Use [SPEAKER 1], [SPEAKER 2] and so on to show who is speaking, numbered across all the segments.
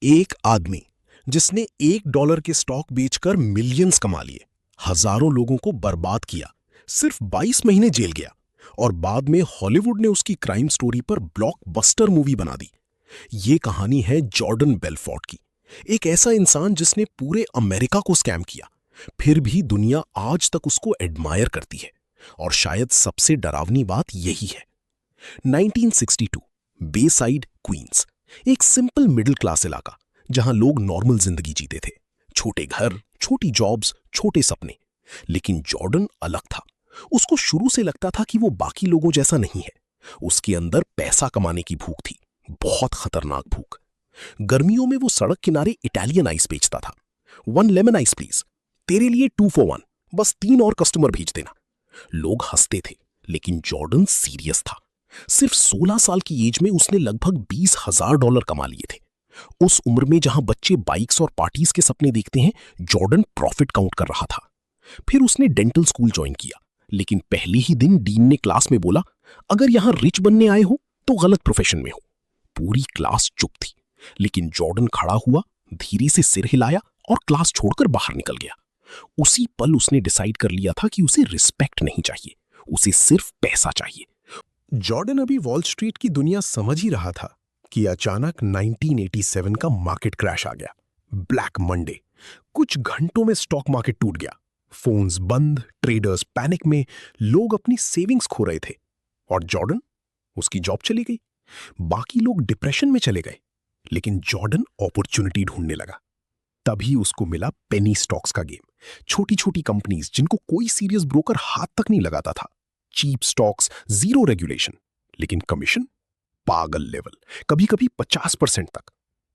[SPEAKER 1] एक आदमी जिसने $1 के स्टॉक बेचकर मिलियंस कमा लिए, हजारों लोगों को बर्बाद किया, सिर्फ 22 महीने जेल गया और बाद में हॉलीवुड ने उसकी क्राइम स्टोरी पर ब्लॉकबस्टर मूवी बना दी। ये कहानी है जॉर्डन बेलफोर्ट की, एक ऐसा इंसान जिसने पूरे अमेरिका को स्कैम किया, फिर भी दुनिया आज तक उसको एडमायर करती है। और शायद सबसे डरावनी बात यही है। 1962, बेसाइड, क्वींस, एक सिंपल मिडिल क्लास इलाका जहां लोग नॉर्मल जिंदगी जीते थे। छोटे घर, छोटी जॉब्स, छोटे सपने। लेकिन जॉर्डन अलग था। उसको शुरू से लगता था कि वो बाकी लोगों जैसा नहीं है। उसके अंदर पैसा कमाने की भूख थी, बहुत खतरनाक भूख। गर्मियों में वो सड़क किनारे इटालियन आइस बेचता था। 1 लेमन आइस प्लीज, तेरे लिए 2 for 1, बस 3 और कस्टमर भेज देना। लोग हंसते थे, लेकिन जॉर्डन सीरियस था। सिर्फ 16 साल की एज में उसने लगभग $20,000 कमा लिए थे। उस उम्र में जहां बच्चे बाइक्स और पार्टीज के सपने देखते हैं, जॉर्डन प्रॉफिट काउंट कर रहा था। फिर उसने डेंटल स्कूल ज्वाइन किया, लेकिन पहले ही दिन डीन ने क्लास में बोला, अगर यहां रिच बनने आए हो तो गलत प्रोफेशन में हो। पूरी क्लास चुप थी, लेकिन जॉर्डन खड़ा हुआ, धीरे से सिर हिलाया और क्लास छोड़कर बाहर निकल गया। उसी पल उसने डिसाइड कर लिया था कि उसे रिस्पेक्ट नहीं चाहिए, उसे सिर्फ पैसा चाहिए। जॉर्डन अभी वॉल स्ट्रीट की दुनिया समझ ही रहा था कि अचानक 1987 का मार्केट क्रैश आ गया। Black Monday. कुछ घंटों में स्टॉक मार्केट टूट गया। फोन्स बंद, ट्रेडर्स पैनिक में, लोग अपनी सेविंग्स खो रहे थे। और जॉर्डन, उसकी जॉब चली गई। बाकी लोग डिप्रेशन में चले गए, लेकिन जॉर्डन अपॉर्चुनिटी ढूंढने लगा। तभी उसको मिला पेनी स्टॉक्स का गेम। छोटी छोटी कंपनीज जिनको कोई सीरियस ब्रोकर हाथ तक नहीं लगाता था। चीप स्टॉक्स, जीरो रेगुलेशन, लेकिन कमीशन पागल लेवल, कभी कभी 50% तक।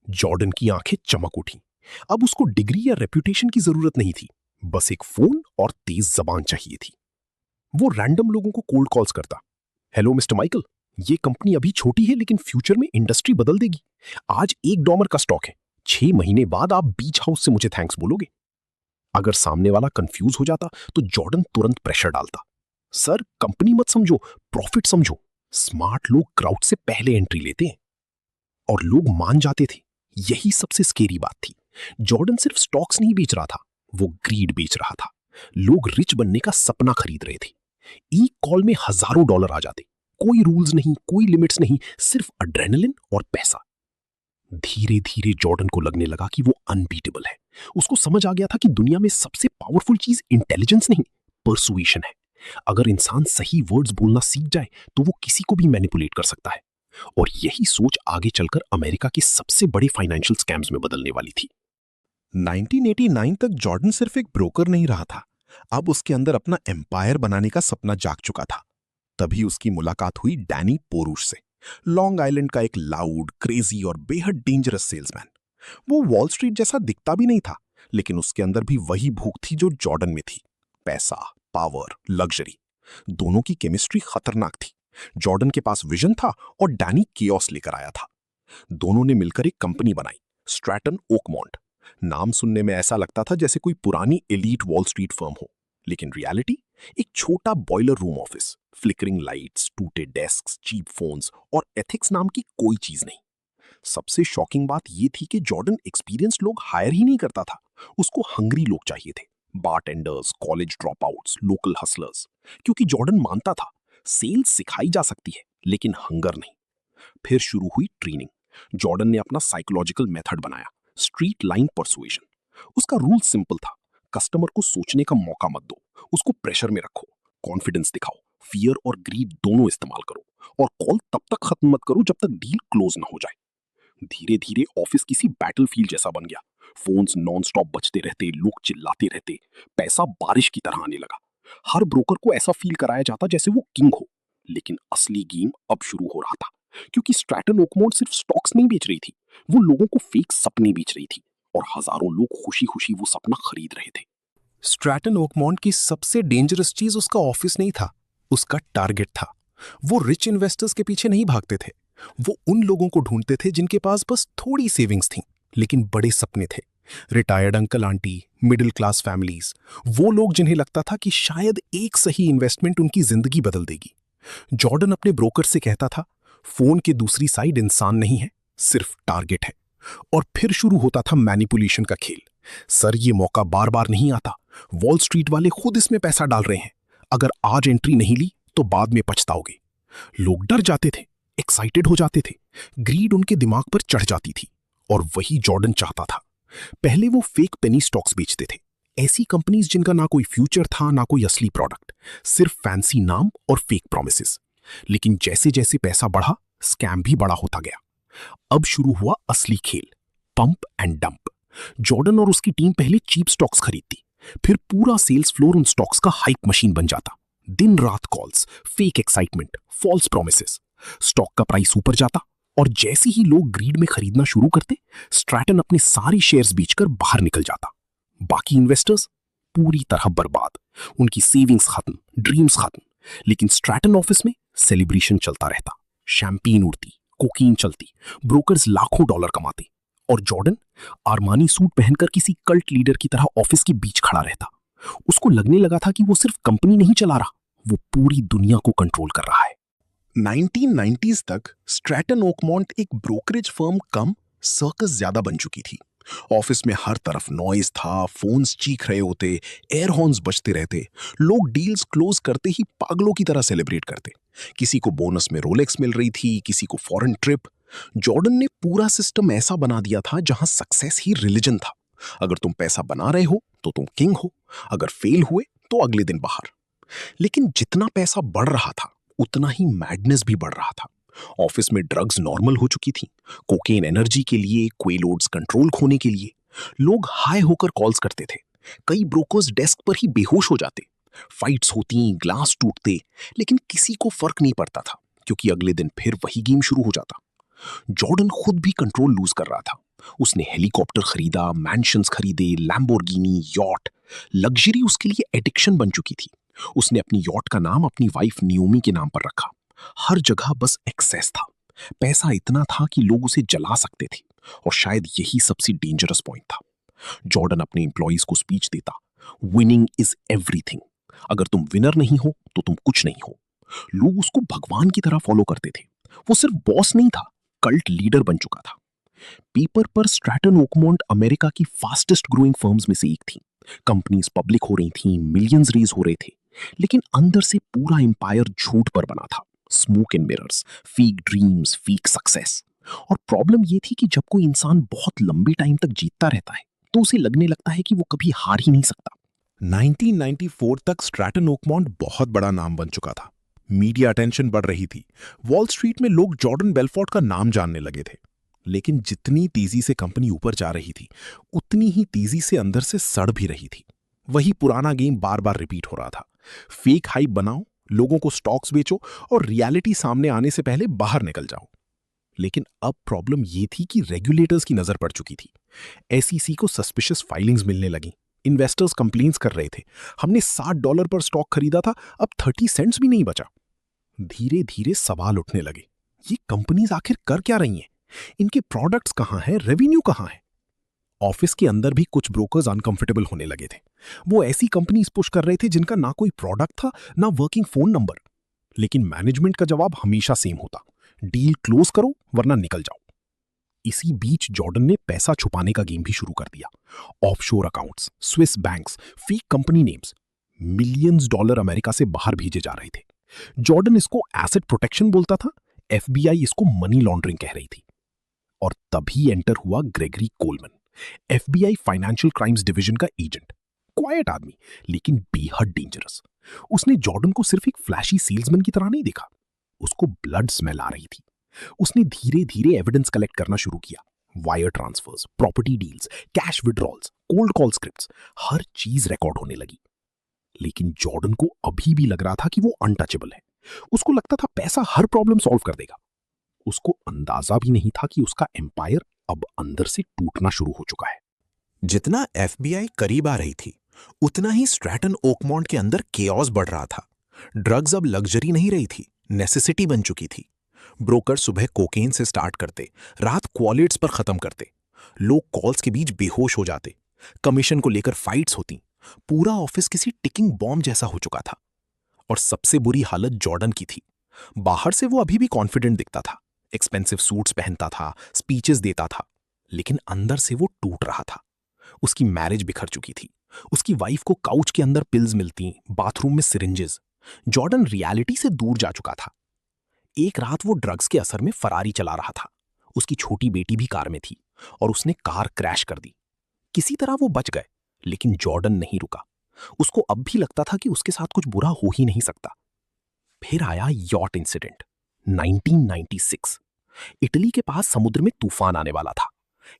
[SPEAKER 1] जॉर्डन की आंखें चमक उठी। अब उसको डिग्री या रेपुटेशन की जरूरत नहीं थी, बस एक फोन और तेज जबान चाहिए थी। वो रैंडम लोगों को कोल्ड कॉल्स करता। हेलो मिस्टर माइकल, ये कंपनी अभी छोटी है लेकिन फ्यूचर में इंडस्ट्री बदल देगी। आज $1 का स्टॉक है, 6 महीने बाद आप बीच हाउस से मुझे थैंक्स बोलोगे। अगर सामने वाला कंफ्यूज हो जाता तो जॉर्डन तुरंत प्रेशर डालता। सर, कंपनी मत समझो, प्रॉफिट समझो। स्मार्ट लोग क्राउड से पहले एंट्री लेते हैं। और लोग मान जाते थे। यही सबसे स्केरी बात थी। जॉर्डन सिर्फ स्टॉक्स नहीं बेच रहा था, वो ग्रीड बेच रहा था। लोग रिच बनने का सपना खरीद रहे थे। एक कॉल में हजारों डॉलर आ जाते। कोई रूल्स नहीं, कोई लिमिट्स नहीं, सिर्फ एड्रेनलिन और पैसा। धीरे धीरे जॉर्डन को लगने लगा कि वो अनबीटेबल है। उसको समझ आ गया था कि दुनिया में सबसे पावरफुल चीज इंटेलिजेंस नहीं, परसुएशन है। अगर इंसान सही वर्ड्स बोलना सीख जाए तो वो किसी को भी मैनिपुलेट कर सकता है। और यही सोच आगे चलकर अमेरिका के सबसे बड़े फाइनेंशियल स्कैम्स में बदलने वाली थी। 1989 तक जॉर्डन सिर्फ एक ब्रोकर नहीं रहा था, अब उसके अंदर अपना एम्पायर बनाने का सपना जाग चुका था। तभी उसकी मुलाकात हुई डैनी पोरूश से, लॉन्ग आइलैंड का एक लाउड, क्रेजी और बेहद डेंजरस सेल्समैन। वो वॉल स्ट्रीट जैसा दिखता भी नहीं था, लेकिन उसके अंदर भी वही भूख थी जो जॉर्डन में थी। पैसा, पावर, लग्जरी, दोनों की केमिस्ट्री खतरनाक थी। जॉर्डन के पास विजन था और डैनी केओस लेकर आया था। दोनों ने मिलकर एक कंपनी बनाई, स्ट्रैटन ओकमोंट। नाम सुनने में ऐसा लगता था जैसे कोई पुरानी एलीट वॉल स्ट्रीट फर्म हो, लेकिन रियलिटी एक छोटा boiler room office, flickering lights, टूटे डेस्क्स, चीप फोन्स और एथिक्स नाम की कोई चीज नहीं। सबसे शॉकिंग बात यह थी कि जॉर्डन एक्सपीरियंस्ड लोग हायर ही नहीं करता था, उसको हंग्री लोग चाहिए थे। Bartenders, college drop outs, local hustlers. क्योंकि जॉर्डन मानता था सेल्स सिखाई जा सकती है, लेकिन हंगर नहीं। फिर शुरू हुई ट्रेनिंग। जॉर्डन ने अपना साइकोलॉजिकल मेथड बनाया, स्ट्रीट लाइन परसुएशन। उसका रूल सिंपल था, कस्टमर को सोचने का मौका मत दो, उसको प्रेशर में रखो, कॉन्फिडेंस दिखाओ, फियर और ग्रीड दोनों इस्तेमाल करो, और कॉल तब तक खत्म मत करो जब तक डील क्लोज ना हो जाए। धीरे धीरे ऑफिस किसी बैटलफील्ड जैसा बन गया। फोन्स नॉनस्टॉप बजते रहते, लोग चिल्लाते रहते, पैसा बारिश की तरह आने लगा। हर ब्रोकर को ऐसा फील कराया जाता जैसे वो किंग हो। लेकिन असली गेम अब शुरू हो रहा था, क्योंकि स्ट्रैटन ओकमोंट सिर्फ स्टॉक्स नहीं बेच रही थी, वो लोगों को फेक सपने बेच रही थी, और हजारों लोग खुशी खुशी वो सपना खरीद रहे थे। स्ट्रैटन ओकमोंट की सबसे डेंजरस चीज उसका ऑफिस नहीं था, उसका टारगेट था। वो रिच इन्वेस्टर्स के पीछे नहीं भागते थे, वो उन लोगों को ढूंढते थे जिनके पास बस थोड़ी सेविंग्स थीं, लेकिन बड़े सपने थे। Retired uncle aunty, middle class families, वो लोग जिन्हें लगता था कि शायद एक सही इन्वेस्टमेंट उनकी जिंदगी बदल देगी। जॉर्डन अपने ब्रोकर से कहता था, फोन की दूसरी साइड इंसान नहीं है, सिर्फ टारगेट है। और फिर शुरू होता था मैनिपुलेशन का खेल। सर, ये मौका बार बार नहीं आता। वॉल स्ट्रीट वाले खुद इसमें पैसा डाल रहे हैं। अगर आज एंट्री नहीं ली तो बाद में पछताओगे। लोग डर जाते थे, एक्साइटेड हो जाते थे, ग्रीड उनके दिमाग पर चढ़ जाती थी। और वही जॉर्डन चाहता था। पहले वो फेक पेनी स्टॉक्स बेचते थे, ऐसी कंपनीज जिनका ना कोई फ्यूचर था ना कोई असली प्रोडक्ट, सिर्फ फैंसी नाम और फेक प्रोमिसेस। लेकिन जैसे जैसे पैसा बढ़ा, स्कैम भी बड़ा होता गया। अब शुरू हुआ असली खेल, पंप एंड डंप। जॉर्डन और उसकी टीम पहले चीप स्टॉक्स खरीदती, फिर पूरा सेल्स फ्लोर उन स्टॉक्स का हाइप मशीन बन जाता। दिन रात calls, fake excitement, false promises. Stock का प्राइस ऊपर जाता और जैसे ही लोग ग्रीड में खरीदना शुरू करते, स्ट्रैटन अपने सारे शेयर्स बेचकर बाहर निकल जाता। बाकी इन्वेस्टर्स पूरी तरह बर्बाद, उनकी सेविंग्स खत्म, ड्रीम्स खत्म। लेकिन स्ट्रैटन ऑफिस में सेलिब्रेशन चलता रहता, शैंपेन उड़ती, कोकीन चलती, ब्रोकर्स लाखों डॉलर कमाते, और जॉर्डन आर्मानी सूट पहनकर किसी कल्ट लीडर की तरह ऑफिस के बीच खड़ा रहता। उसको लगने लगा था कि वो सिर्फ कंपनी नहीं चला रहा, वो पूरी दुनिया को कंट्रोल कर रहा है। 1990s तक स्ट्रैटन ओकमॉन्ट एक ब्रोकरेज फर्म कम सर्कस ज्यादा बन चुकी थी। ऑफिस में हर तरफ नॉइज था, फोन्स चीख रहे होते, एयर हॉर्न्स बजते रहते, लोग डील्स क्लोज करते ही पागलों की तरह सेलिब्रेट करते। किसी को बोनस में रोलेक्स मिल रही थी, किसी को फॉरेन ट्रिप। जॉर्डन ने पूरा सिस्टम ऐसा बना दिया था जहां सक्सेस ही रिलीजन था। अगर तुम पैसा बना रहे हो तो तुम किंग हो, अगर फेल हुए तो अगले दिन बाहर। लेकिन जितना पैसा बढ़ रहा था, उतना ही मैडनेस भी बढ़ रहा था। ऑफिस में ड्रग्स नॉर्मल हो चुकी थी, कोकेन एनर्जी के लिए, क्वेलोड्स कंट्रोल खोने के लिए। लोग हाई होकर कॉल्स करते थे, कई ब्रोकर्स डेस्क पर ही बेहोश हो जाते। फाइट्स होती, ग्लास टूटते, लेकिन किसी को फर्क नहीं पड़ता था, क्योंकि अगले दिन फिर वही गेम शुरू हो जाता। जॉर्डन खुद भी कंट्रोल लूज कर रहा था। उसने हेलीकॉप्टर खरीदा, मैंशंस खरीदे, लैम्बोर्गिनी, यॉट। लग्जरी उसके लिए एडिक्शन बन चुकी थी। उसने अपनी यॉट का नाम अपनी वाइफ नियोमी के नाम पर रखा। हर जगह बस एक्सेस था। पैसा इतना था कि लोग उसे जला सकते थे, और शायद यही सबसे डेंजरस पॉइंट था। जॉर्डन अपने एम्प्लॉइज को स्पीच देता, विनिंग इज एवरीथिंग। अगर तुम विनर नहीं हो तो तुम कुछ नहीं हो। लोग उसको भगवान की तरह फॉलो करते थे। वो सिर्फ बॉस नहीं था, कल्ट लीडर बन चुका था। पेपर पर स्ट्रैटन ओकमॉन्ट अमेरिका की फास्टेस्ट ग्रोइंग फर्म्स में से एक थी। कंपनीज पब्लिक हो रही थीं, मिलियंस रेज हो रहे थे, लेकिन अंदर से पूरा एम्पायर झूठ पर बना था। Smoke and mirrors, fake dreams, fake success. और प्रॉब्लम यह थी कि जब कोई इंसान बहुत लंबे टाइम तक जीतता रहता है, तो उसे लगने लगता है कि वो कभी हार ही नहीं सकता। 1994 तक स्ट्रैटन ओकमॉन्ट बहुत बड़ा नाम बन चुका था। मीडिया अटेंशन बढ़ रही थी। वॉल स्ट्रीट में लोग जॉर्डन बेलफोर्ट का नाम जानने लगे थे। लेकिन जितनी तेजी से कंपनी ऊपर जा रही थी, उतनी ही तेजी से अंदर से सड़ भी रही थी। वही पुराना गेम बार बार रिपीट हो रहा था। फेक हाइप बनाओ, लोगों को स्टॉक्स बेचो, और रियलिटी सामने आने से पहले बाहर निकल जाओ। लेकिन अब प्रॉब्लम यह थी कि रेगुलेटर्स की नजर पड़ चुकी थी। एसईसी को सस्पिशियस फाइलिंग्स मिलने लगी। इन्वेस्टर्स कंप्लेंट्स कर रहे थे, हमने $60 पर स्टॉक खरीदा था, अब 30 सेंट्स भी नहीं बचा। धीरे धीरे सवाल उठने लगे, ये कंपनीज आखिर कर क्या रही हैं? इनके प्रोडक्ट्स कहां हैं, रेवेन्यू कहां है? ऑफिस के अंदर भी कुछ ब्रोकर्स अनकंफर्टेबल होने लगे थे। वो ऐसी कंपनीज पुश कर रहे थे जिनका ना कोई प्रोडक्ट था, ना वर्किंग फोन नंबर। लेकिन मैनेजमेंट का जवाब हमेशा सेम होता, डील क्लोज करो वरना निकल जाओ। इसी बीच जॉर्डन ने पैसा छुपाने का गेम भी शुरू कर दिया। Offshore accounts, Swiss banks, fake company names. Millions dollar America से बाहर भेजे जा रहे थे। जॉर्डन इसको एसेट प्रोटेक्शन बोलता था, एफबीआई इसको मनी लॉन्ड्रिंग कह रही थी। और तभी एंटर हुआ Gregory Coleman, FBI financial crimes division का एजेंट। क्वाइट आदमी, लेकिन बेहद डेंजरस। उसने जॉर्डन को सिर्फ एक फ्लैशी सेल्समैन की तरह नहीं देखा, उसको ब्लड स्मेल आ रही थी। उसने धीरे धीरे एविडेंस कलेक्ट करना शुरू किया। Wire transfers, property deals, cash withdrawals, cold call scripts, हर चीज रिकॉर्ड होने लगी। लेकिन जॉर्डन को अभी भी लग रहा था कि वो अनटचेबल है। उसको लगता था पैसा हर प्रॉब्लम सॉल्व कर देगा। उसको अंदाजा भी नहीं था कि उसका एम्पायर अब अंदर से टूटना शुरू हो चुका है।
[SPEAKER 2] जितना एफबीआई करीब आ रही थी, उतना ही स्ट्रैटन ओकमॉन्ट के अंदर केओस बढ़ रहा था। ड्रग्स अब लग्जरी नहीं रही थी, नेसेसिटी बन चुकी थी। ब्रोकर सुबह कोकेन से स्टार्ट करते, रात क्वालिट्स पर खत्म करते। लोग कॉल्स के बीच बेहोश हो जाते। कमीशन को लेकर फाइट्स होती। पूरा ऑफिस किसी टिकिंग बॉम्ब जैसा हो चुका था। और सबसे बुरी हालत जॉर्डन की थी। बाहर से वो अभी भी कॉन्फिडेंट दिखता था, एक्सपेंसिव सूट्स पहनता था, स्पीचेस देता था, लेकिन अंदर से वो टूट रहा था। उसकी मैरिज बिखर चुकी थी। उसकी वाइफ को काउच के अंदर पिल्स मिलती, बाथरूम में सिरिंजेस। जॉर्डन रियलिटी से दूर जा चुका था। एक रात वो ड्रग्स के असर में फरारी चला रहा था। उसकी छोटी बेटी भी कार में थी और उसने कार क्रैश कर दी। किसी तरह वो बच गए, लेकिन जॉर्डन नहीं रुका। उसको अब भी लगता था कि उसके साथ कुछ बुरा हो ही नहीं सकता। फिर आया यॉट इंसिडेंट 1996। इटली के पास समुद्र में तूफान आने वाला था।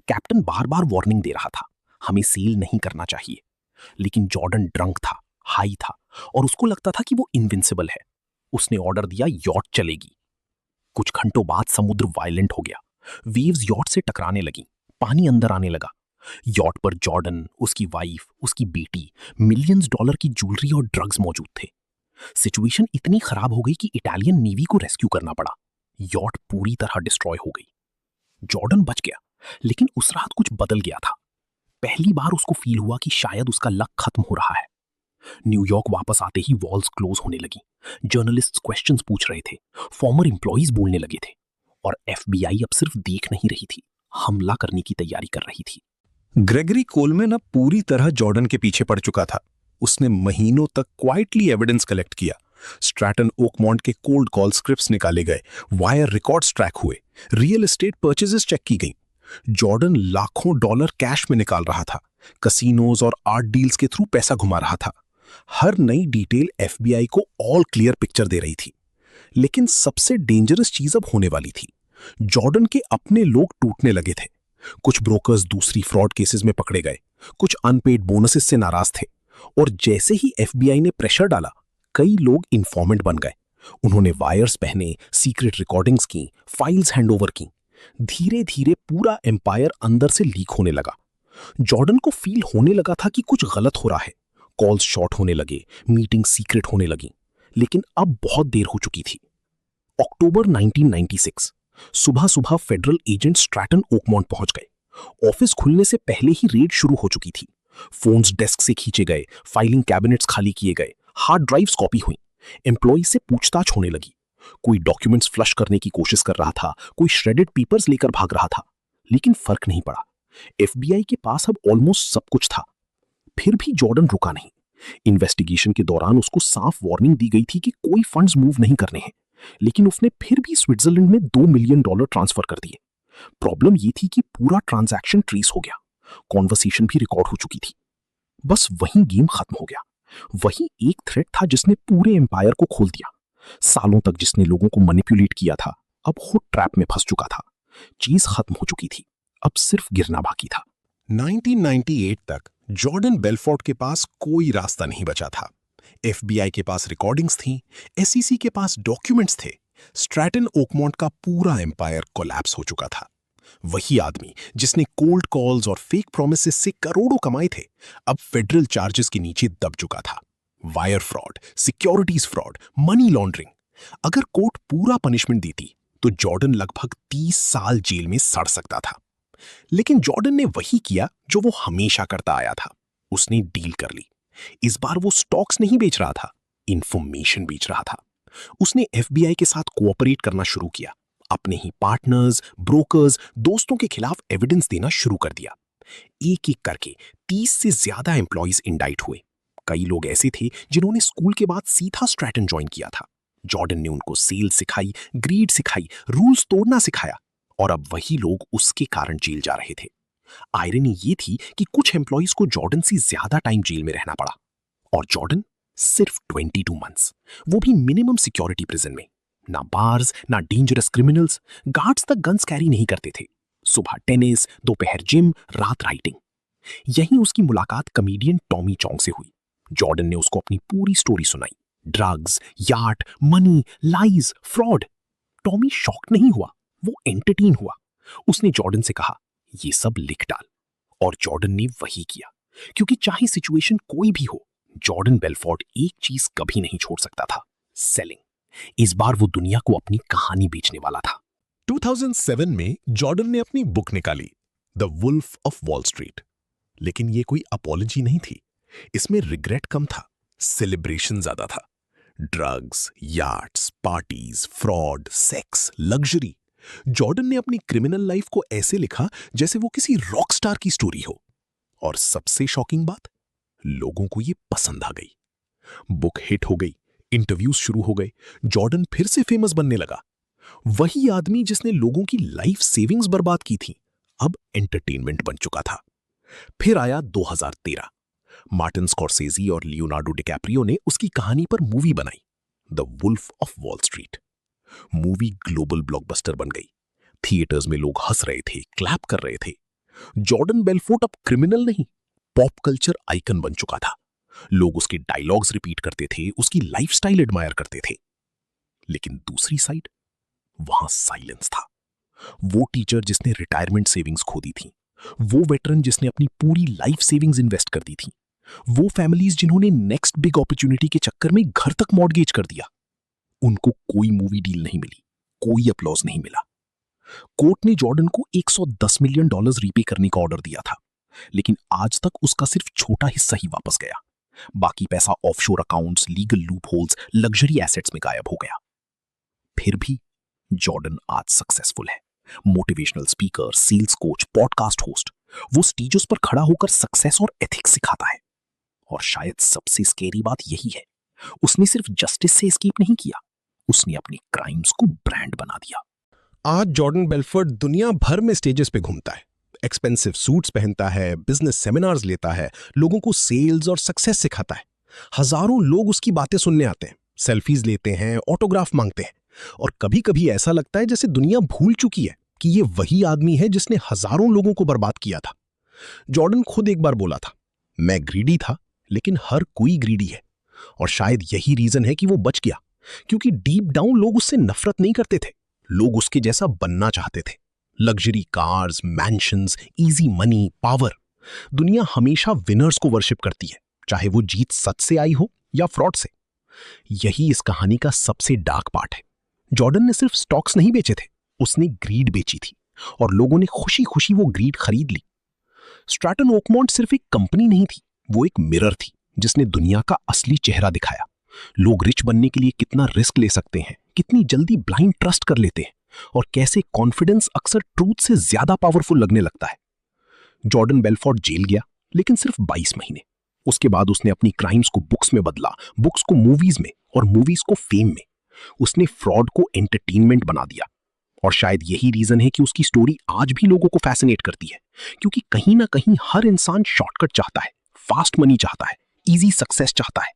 [SPEAKER 2] कैप्टन बार बार वार्निंग दे रहा था, हमें सेल नहीं करना चाहिए। लेकिन जॉर्डन ड्रंक था, हाई था, और उसको लगता था कि वो इनविंसिबल है। उसने ऑर्डर दिया, यॉट चलेगी। कुछ घंटों बाद समुद्र वायलेंट हो गया। वेव्स यॉट से टकराने लगी, पानी अंदर आने लगा। यॉट पर जॉर्डन, उसकी वाइफ, उसकी बेटी, मिलियंस डॉलर की ज्वेलरी और ड्रग्स मौजूद थे। सिचुएशन इतनी खराब हो गई कि इटालियन नेवी को रेस्क्यू करना पड़ा। यॉट पूरी तरह डिस्ट्रॉय हो गई। जॉर्डन बच गया, लेकिन उस रात कुछ बदल गया था। पहली बार उसको फील हुआ कि शायद उसका लक खत्म हो रहा है। न्यूयॉर्क वापस आते ही वॉल्स क्लोज होने लगी। जर्नलिस्ट्स क्वेश्चंस पूछ रहे थे, फॉर्मर एम्प्लॉइज बोलने लगे थे, और एफबीआई अब सिर्फ देख नहीं रही थी, हमला करने की तैयारी कर रही थी।
[SPEAKER 1] ग्रेगरी कोलमैन अब पूरी तरह जॉर्डन के पीछे पड़ चुका था। उसने महीनों तक क्वाइटली एविडेंस कलेक्ट किया। स्ट्रैटन ओकमॉन्ट के कोल्ड कॉल स्क्रिप्ट्स निकाले गए, वायर रिकॉर्ड्स ट्रैक हुए, रियल एस्टेट परचेजेस चेक की गई। जॉर्डन लाखों डॉलर कैश में निकाल रहा था, कसिनोज और आर्ट डील्स के थ्रू पैसा घुमा रहा था। हर नई डिटेल एफबीआई को ऑल क्लियर पिक्चर दे रही थी। लेकिन सबसे डेंजरस चीज अब होने वाली थी। जॉर्डन के अपने लोग टूटने लगे थे। कुछ ब्रोकर्स दूसरी फ्रॉड केसेस में पकड़े गए, कुछ अनपेड बोनसेस से नाराज थे, और जैसे ही एफबीआई ने प्रेशर डाला, कई लोग इन्फॉर्मेंट बन गए। उन्होंने वायर्स पहने, सीक्रेट रिकॉर्डिंग्स की, फाइल्स हैंडओवर की। धीरे धीरे पूरा एम्पायर अंदर से लीक होने लगा। जॉर्डन को फील होने लगा था कि कुछ गलत हो रहा है। कॉल्स शॉर्ट होने लगे, मीटिंग सीक्रेट होने लगी। लेकिन अब बहुत देर हो चुकी थी। अक्टूबर 1996, सुबह सुबह फेडरल एजेंट स्ट्रैटन ओकमॉन्ट पहुंच गए। ऑफिस खुलने से पहले ही रेड शुरू हो चुकी थी। फोन्स डेस्क से खींचे गए, फाइलिंग कैबिनेट्स खाली किए गए, हार्ड ड्राइव्स कॉपी हुई। एम्प्लॉय से पूछताछ होने लगी। कोई डॉक्यूमेंट्स फ्लश करने की कोशिश कर रहा था, कोई श्रेडेड पेपर्स लेकर भाग रहा था। लेकिन फर्क नहीं पड़ा। एफबीआई के पास अब ऑलमोस्ट सब कुछ था। फिर भी जॉर्डन रुका नहीं। इन्वेस्टिगेशन के दौरान उसको साफ वार्निंग दी गई थी कि कोई फंड्स मूव नहीं करने हैं, लेकिन उसने फिर भी स्विट्जरलैंड में $2 मिलियन ट्रांसफर कर दिए। प्रॉब्लम ये थी कि पूरा ट्रांजैक्शन ट्रेस हो गया, कॉन्वर्सेशन भी रिकॉर्ड हो चुकी थी। बस वहीं गेम खत्म हो गया। वही एक थ्रेड था जिसने पूरे एम्पायर को खोल दिया। सालों तक जिसने लोगों को मैनिपुलेट किया था, अब वो ट्रैप में फंस चुका था। चीज खत्म हो चुकी थी, अब सिर्फ गिरना बाकी था। 1998 तक जॉर्डन बेलफोर्ट के पास कोई रास्ता नहीं बचा था। एफबीआई के पास रिकॉर्डिंग्स थीं, एसईसी के पास डॉक्यूमेंट्स थे। स्ट्रैटन ओकमॉन्ट का पूरा एम्पायर कोलैप्स हो चुका था। वही आदमी जिसने कोल्ड कॉल्स और फेक प्रोमिसेस से करोड़ों कमाए थे, अब फेडरल चार्जेस के नीचे दब चुका था। Wire fraud, securities fraud, money laundering. अगर कोर्ट पूरा पनिशमेंट देती तो जॉर्डन लगभग 30 साल जेल में सड़ सकता था। लेकिन जॉर्डन ने वही किया जो वो हमेशा करता आया था। उसने डील कर ली। इस बार वो स्टॉक्स नहीं बेच रहा था, इंफॉर्मेशन बेच रहा था। उसने एफबीआई के साथ कोऑपरेट करना शुरू किया। अपने ही पार्टनर्स, ब्रोकर्स, दोस्तों के खिलाफ एविडेंस देना शुरू कर दिया। एक एक करके 30 से ज्यादा एम्प्लॉइज इंडाइट हुए। कई लोग ऐसे थे जिन्होंने स्कूल के बाद सीधा स्ट्रैटन ज्वाइन किया था। जॉर्डन ने उनको सेल सिखाई, ग्रीड सिखाई, रूल्स तोड़ना सिखाया, और अब वही लोग उसके कारण जेल जा रहे थे। आयरनी ये थी कि कुछ एम्प्लॉइज को जॉर्डन से ज्यादा टाइम जेल में रहना पड़ा, और जॉर्डन सिर्फ 22 मंथ्स, वो भी मिनिमम सिक्योरिटी प्रिजन में। ना बार्स, ना डेंजरस क्रिमिनल्स, गार्ड्स तक गन्स कैरी नहीं करते थे। सुबह टेनिस, दोपहर जिम, रात राइटिंग। यहीं उसकी मुलाकात कमेडियन टॉमी चोंग से हुई। जॉर्डन ने उसको अपनी पूरी स्टोरी सुनाई, drugs, yacht, money, lies, fraud. Tommy shock नहीं हुआ, वो एंटरटेन हुआ। उसने जॉर्डन से कहा, ये सब लिख डाल, और जॉर्डन ने वही किया। क्योंकि चाहे सिचुएशन कोई भी हो, जॉर्डन बेलफोर्ट एक चीज कभी नहीं छोड़ सकता था, सेलिंग। इस बार वो दुनिया को अपनी कहानी बेचने वाला था। 2007 में जॉर्डन ने अपनी बुक निकाली, the wolf of Wall Street. लेकिन ये कोई अपॉलजी नहीं थी। इसमें रिग्रेट कम था, सेलिब्रेशन ज्यादा था। Drugs, yachts, parties, fraud, sex, luxury, Jordan ने अपनी क्रिमिनल लाइफ को ऐसे लिखा जैसे वो किसी रॉक स्टार की स्टोरी हो। और सबसे शॉकिंग बात, लोगों को ये पसंद आ गई। बुक हिट हो गई, इंटरव्यूज शुरू हो गए, जॉर्डन फिर से फेमस बनने लगा। वही आदमी जिसने लोगों की लाइफ सेविंग्स बर्बाद की थी, अब एंटरटेनमेंट बन चुका था। फिर आया 2013। मार्टिन स्कॉर्सेज़ी और लियोनार्डो डिकैप्रियो ने उसकी कहानी पर मूवी बनाई, the wolf of Wall Street. Movie global blockbuster बन गई। थिएटर्स में लोग हंस रहे थे, क्लैप कर रहे थे। जॉर्डन बेलफोर्ट अब क्रिमिनल नहीं, पॉप कल्चर आइकन बन चुका था। लोग उसके डायलॉग्स रिपीट करते थे, उसकी लाइफस्टाइल एडमायर करते थे। लेकिन दूसरी साइड, वहां साइलेंस था। वो टीचर जिसने रिटायरमेंट सेविंग्स खो दी थी, वो वेटरन जिसने अपनी पूरी लाइफ सेविंग्स इन्वेस्ट कर दी थी, वो फैमिलीज जिन्होंने नेक्स्ट बिग अपॉर्चुनिटी के चक्कर में घर तक मॉर्गेज कर दिया, उनको कोई मूवी डील नहीं मिली, कोई अपलॉज नहीं मिला। कोर्ट ने जॉर्डन को $110 मिलियन रीपे करने का ऑर्डर दिया था, लेकिन आज तक उसका सिर्फ छोटा हिस्सा ही वापस गया। बाकी पैसा offshore accounts, legal loopholes, luxury assets में गायब हो गया। फिर भी जॉर्डन आज सक्सेसफुल है। Motivational speaker, sales coach, podcast host, वो स्टेजेस पर खड़ा होकर सक्सेस और एथिक्स सिखाता है। और शायद सबसे स्केरी बात यही है, उसने सिर्फ जस्टिस से एस्केप नहीं किया, उसने अपने क्राइम्स को ब्रांड बना दिया। आज जॉर्डन बेलफोर्ट दुनिया भर में स्टेजेस पे घूमता है, एक्सपेंसिव सूट्स पहनता है, बिजनेस सेमिनार्स लेता है, लोगों को सेल्स और सक्सेस सिखाता है। हजारों लोग उसकी बातें सुनने आते हैं, सेल्फीज लेते हैं, ऑटोग्राफ मांगते हैं। और कभी कभी ऐसा लगता है जैसे दुनिया भूल चुकी है कि ये वही आदमी है जिसने हजारों लोगों को बर्बाद किया था। जॉर्डन खुद एक बार बोला था, मैं ग्रीडी था, लेकिन हर कोई ग्रीडी है। और शायद यही रीजन है कि वो बच गया, क्योंकि डीप डाउन लोग उससे नफरत नहीं करते थे, लोग उसके जैसा बनना चाहते थे। Luxury cars, mansions, easy money, power. दुनिया हमेशा विनर्स को वर्शिप करती है, चाहे वो जीत सच से आई हो या फ्रॉड से। यही इस कहानी का सबसे डार्क पार्ट है। जॉर्डन ने सिर्फ स्टॉक्स नहीं बेचे थे, उसने ग्रीड बेची थी, और लोगों ने खुशी खुशी वो ग्रीड खरीद ली। स्ट्रैटन ओकमोंट सिर्फ एक कंपनी नहीं थी, वो एक मिरर थी जिसने दुनिया का असली चेहरा दिखाया। लोग रिच बनने के लिए कितना रिस्क ले सकते हैं, कितनी जल्दी ब्लाइंड ट्रस्ट कर लेते हैं, और कैसे कॉन्फिडेंस अक्सर ट्रूथ से ज्यादा पावरफुल लगने लगता है। जॉर्डन बेलफोर्ट जेल गया, लेकिन सिर्फ 22 महीने। उसके बाद उसने अपनी क्राइम्स को बुक्स में बदला, बुक्स को मूवीज में, और मूवीज को फेम में। उसने फ्रॉड को एंटरटेनमेंट बना दिया। और शायद यही रीजन है कि उसकी स्टोरी आज भी लोगों को फैसिनेट करती है, क्योंकि कहीं ना कहीं हर इंसान शॉर्टकट चाहता है, फास्ट मनी चाहता है, इजी सक्सेस चाहता है।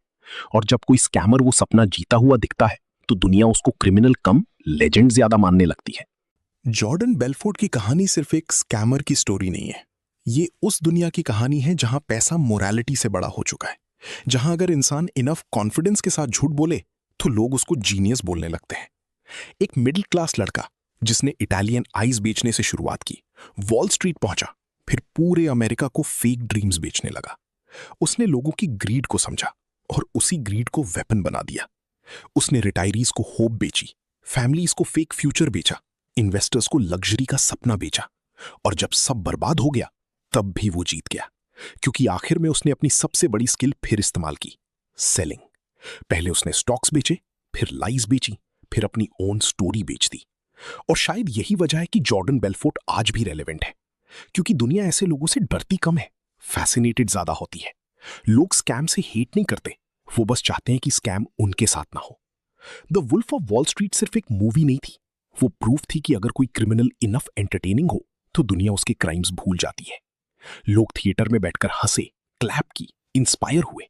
[SPEAKER 1] और जब कोई स्कैमर वो सपना जीता हुआ दिखता है, तो दुनिया उसको क्रिमिनल कम लेजेंड ज्यादा मानने लगती है।
[SPEAKER 2] जॉर्डन बेलफोर्ट की कहानी सिर्फ एक स्कैमर की स्टोरी नहीं है, ये उस दुनिया की कहानी है जहां पैसा मोरालिटी से बड़ा हो चुका है, जहां अगर इंसान इनफ कॉन्फिडेंस के साथ झूठ बोले तो लोग उसको जीनियस बोलने लगते हैं। एक मिडिल क्लास लड़का जिसने इटालियन आइस बेचने से शुरुआत की, वॉल स्ट्रीट पहुंचा, फिर पूरे अमेरिका को फेक ड्रीम्स बेचने लगा। उसने लोगों की ग्रीड को समझा और उसी ग्रीड को वेपन बना दिया। उसने रिटायरीज को होप बेची, फैमिलीज को फेक फ्यूचर बेचा, इन्वेस्टर्स को लग्जरी का सपना बेचा। और जब सब बर्बाद हो गया, तब भी वो जीत गया, क्योंकि आखिर में उसने अपनी सबसे बड़ी स्किल फिर इस्तेमाल की, सेलिंग। पहले उसने स्टॉक्स बेचे, फिर लाइज बेची, फिर अपनी ओन स्टोरी बेच दी। और शायद यही वजह है कि जॉर्डन बेलफोर्ट आज भी रेलेवेंट है, क्योंकि दुनिया ऐसे लोगों से डरती कम है, फैसिनेटेड ज्यादा होती है। लोग स्कैम से हेट नहीं करते, वो बस चाहते हैं कि स्कैम उनके साथ ना हो। The wolf of Wall Street सिर्फ एक मूवी नहीं थी, वो प्रूफ थी कि अगर कोई क्रिमिनल इनफ एंटरटेनिंग हो तो दुनिया उसके क्राइम्स भूल जाती है। लोग थिएटर में बैठकर हंसे, क्लैप की, इंस्पायर हुए,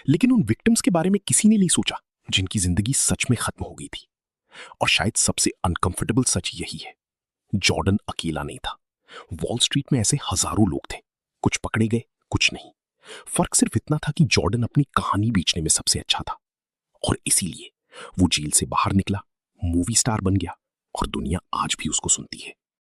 [SPEAKER 2] लेकिन उन विक्टिम्स के बारे में किसी ने नहीं सोचा जिनकी जिंदगी सच में खत्म हो गई थी। और शायद सबसे अनकंफर्टेबल सच यही है, जॉर्डन अकेला नहीं था। वॉल स्ट्रीट में ऐसे हजारों लोग थे, कुछ पकड़े गए, कुछ नहीं। फर्क सिर्फ इतना था कि जॉर्डन अपनी कहानी बेचने में सबसे अच्छा था, और इसीलिए वो जेल से बाहर निकला, मूवी स्टार बन गया, और दुनिया आज भी उसको सुनती है।